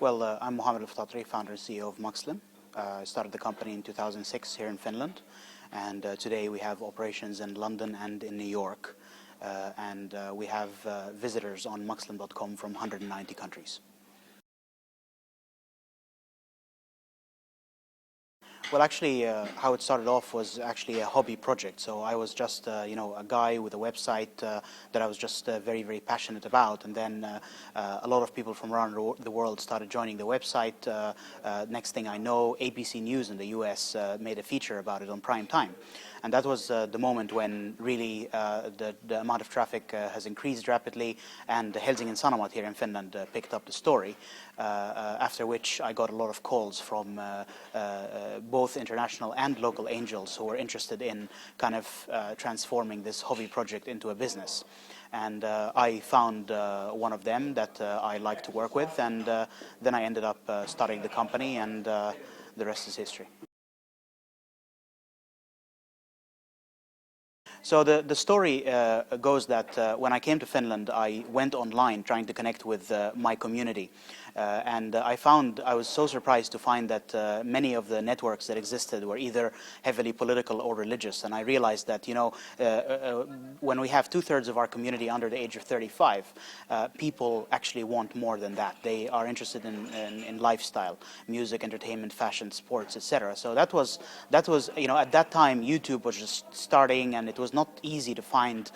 Well, I'm Mohamed El Fatatry, founder and CEO of Muxlim. I started the company in 2006 here in Finland, and today we have operations in London and in New York, and we have visitors on Muxlim.com from 190 countries. Well, actually, how it started off was actually a hobby project. So I was just, a guy with a website that I was just very, very passionate about. And then a lot of people from around the world started joining the website. Next thing I know, ABC News in the US made a feature about it on prime time. And that was the moment when really the amount of traffic has increased rapidly, and Helsingin Sanomat here in Finland picked up the story, after which I got a lot of calls from both international and local angels who were interested in kind of transforming this hobby project into a business. And I found one of them that I like to work with, and then I ended up starting the company, and the rest is history. So the story goes that when I came to Finland, I went online trying to connect with my community. And I was so surprised to find that many of the networks that existed were either heavily political or religious. And I realized that, when we have 2/3 of our community under the age of 35, people actually want more than that. They are interested in lifestyle, music, entertainment, fashion, sports, etc. So that was, at that time, YouTube was just starting, and it was not easy to find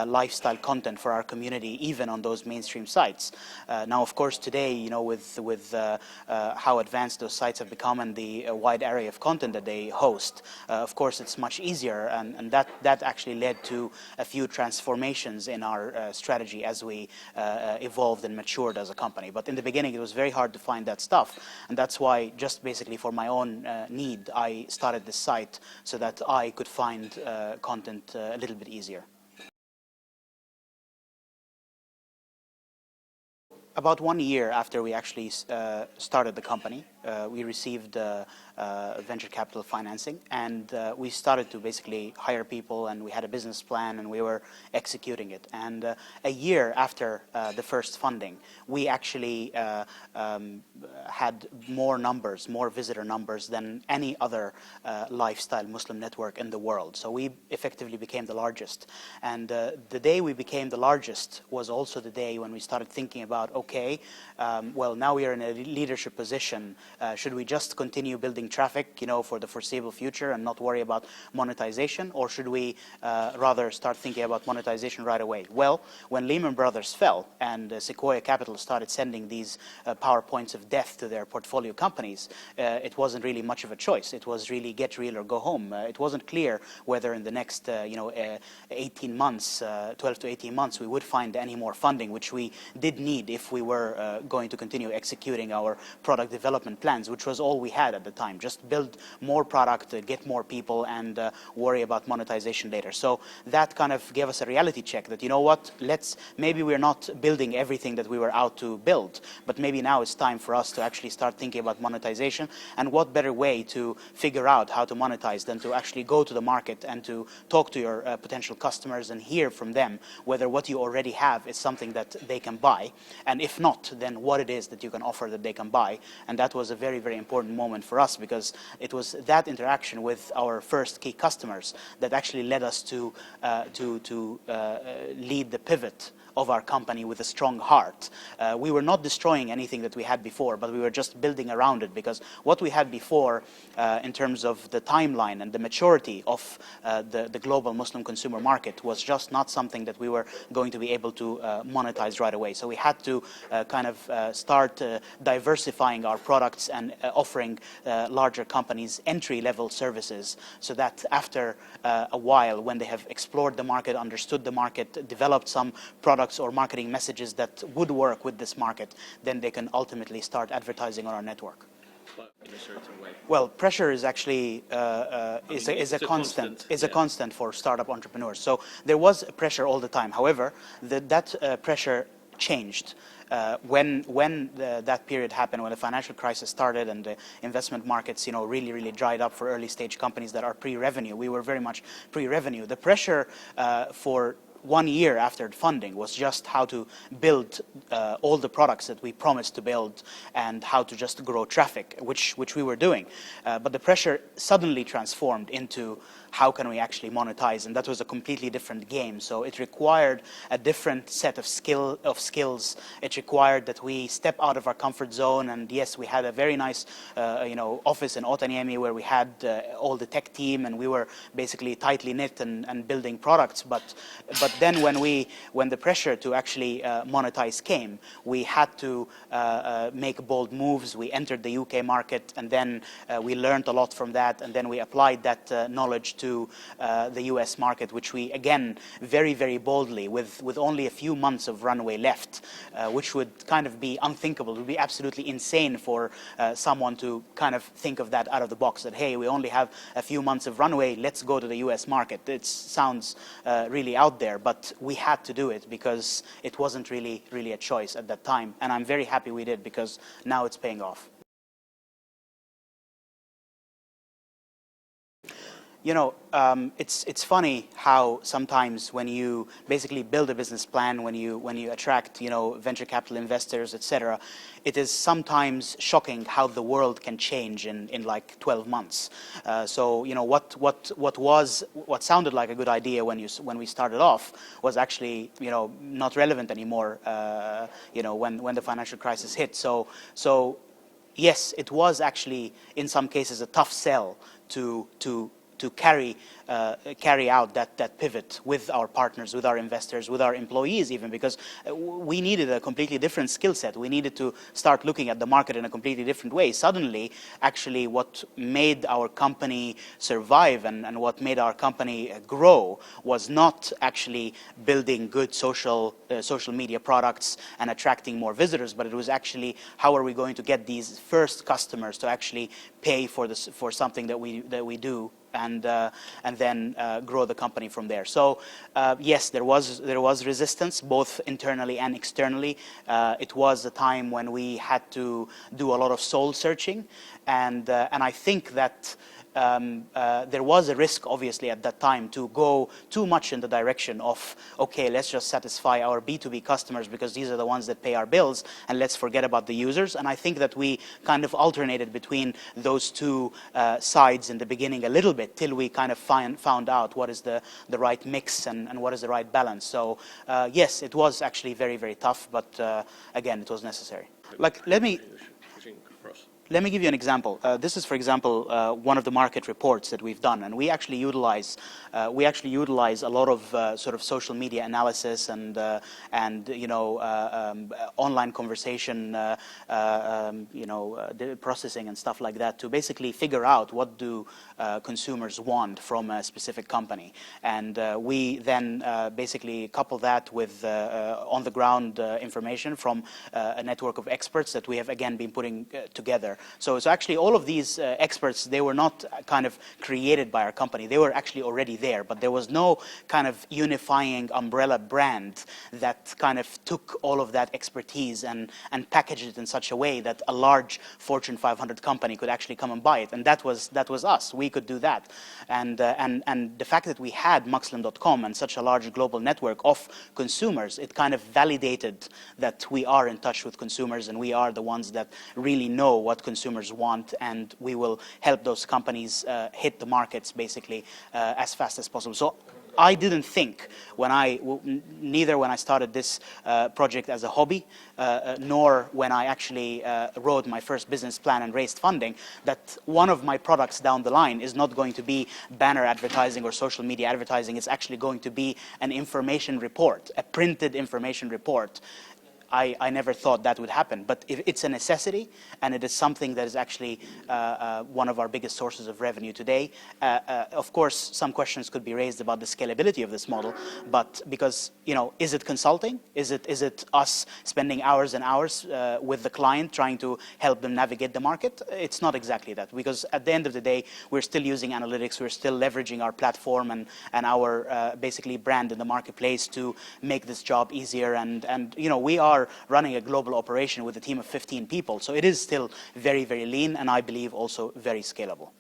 lifestyle content for our community, even on those mainstream sites. Now, of course, today, with how advanced those sites have become and the wide array of content that they host, of course, it's much easier, and that actually led to a few transformations in our strategy as we evolved and matured as a company. But in the beginning, it was very hard to find that stuff, and that's why, just basically for my own need, I started this site so that I could find content a little bit easier. About 1 year after we actually started the company, we received venture capital financing, and we started to basically hire people, and we had a business plan, and we were executing it. And a year after the first funding, we actually had more visitor numbers than any other lifestyle Muslim network in the world. So we effectively became the largest. And the day we became the largest was also the day when we started thinking about, okay, well, now we are in a leadership position. Should we just continue building traffic, for the foreseeable future and not worry about monetization, or should we rather start thinking about monetization right away? Well, when Lehman Brothers fell and Sequoia Capital started sending these PowerPoints of death to their portfolio companies, it wasn't really much of a choice. It was really get real or go home. It wasn't clear whether in the next 18 months, 12 to 18 months, we would find any more funding, which we did need if we were going to continue executing our product development plans, which was all we had at the time. Just build more product, get more people, and worry about monetization later. So that kind of gave us a reality check that, maybe we're not building everything that we were out to build, but maybe now it's time for us to actually start thinking about monetization. And what better way to figure out how to monetize than to actually go to the market and to talk to your potential customers and hear from them whether what you already have is something that they can buy, and if not, then what it is that you can offer that they can buy. And that was a very, very important moment for us, because it was that interaction with our first key customers that actually led us to lead the pivot of our company with a strong heart. We were not destroying anything that we had before, but we were just building around it, because what we had before in terms of the timeline and the maturity of the global Muslim consumer market was just not something that we were going to be able to monetize right away. So we had to start diversifying our products and offering larger companies entry-level services, so that after a while, when they have explored the market, understood the market, developed some products or marketing messages that would work with this market, then they can ultimately start advertising on our network. But in a certain way. Well, pressure is actually is a constant for startup entrepreneurs. So there was pressure all the time. However, that pressure changed when that period happened, when the financial crisis started and the investment markets, really dried up for early stage companies that are pre-revenue. We were very much pre-revenue. The pressure for 1 year after funding was just how to build all the products that we promised to build and how to just grow traffic, which we were doing. But the pressure suddenly transformed into how can we actually monetize, and that was a completely different game. So it required a different set of skills. It required that we step out of our comfort zone, and yes, we had a very nice office in Otaniemi where we had all the tech team, and we were basically tightly knit and building products. But then when the pressure to actually monetize came, we had to make bold moves. We entered the UK market, and then we learned a lot from that, and then we applied that knowledge to the US market, which we again very, very boldly, with only a few months of runway left, which would kind of be unthinkable. It would be absolutely insane for someone to kind of think of that out of the box, that hey, we only have a few months of runway, let's go to the US market. It sounds really out there, but we had to do it because it wasn't really a choice at that time, and I'm very happy we did because now it's paying off. You know, it's funny how sometimes when you basically build a business plan, when you attract, venture capital investors, etc., it is sometimes shocking how the world can change in like 12 months. So what sounded like a good idea when we started off was actually not relevant anymore. When the financial crisis hit. So yes, it was actually in some cases a tough sell to carry out that pivot with our partners, with our investors, with our employees even, because we needed a completely different skill set. We needed to start looking at the market in a completely different way. Suddenly, actually, what made our company survive and what made our company grow was not actually building good social media products and attracting more visitors, but it was actually how are we going to get these first customers to actually pay for something that we do, and then grow the company from there. So yes, there was resistance both internally and externally. It was a time when we had to do a lot of soul searching, and I think that there was a risk, obviously, at that time to go too much in the direction of, okay, let's just satisfy our B2B customers because these are the ones that pay our bills, and let's forget about the users. And I think that we kind of alternated between those two sides in the beginning a little bit till we kind of found out what is the right mix and what is the right balance. So yes, it was actually very, very tough, but again, it was necessary. Like, let me give you an example. This is, for example, one of the market reports that we've done, and we actually utilize a lot of sort of social media analysis and online conversation, processing and stuff like that to basically figure out what do consumers want from a specific company, and we then basically couple that with on-the-ground information from a network of experts that we have again been putting together. So actually all of these experts, they were not kind of created by our company. They were actually already there, but there was no kind of unifying umbrella brand that kind of took all of that expertise and packaged it in such a way that a large Fortune 500 company could actually come and buy it. And that was us. We could do that. And the fact that we had Muxlin.com and such a large global network of consumers, it kind of validated that we are in touch with consumers and we are the ones that really know what consumers want, and we will help those companies hit the markets basically as fast as possible. So I didn't think neither when I started this project as a hobby, nor when I actually wrote my first business plan and raised funding, that one of my products down the line is not going to be banner advertising or social media advertising. It's actually going to be an information report, a printed information report. I never thought that would happen, but it's a necessity, and it is something that is actually one of our biggest sources of revenue today. Of course, some questions could be raised about the scalability of this model, but because, is it consulting? Is it us spending hours and hours with the client trying to help them navigate the market? It's not exactly that, because at the end of the day, we're still using analytics, we're still leveraging our platform and our basically brand in the marketplace to make this job easier, and we are running a global operation with a team of 15 people. So it is still very, very lean, and I believe also very scalable.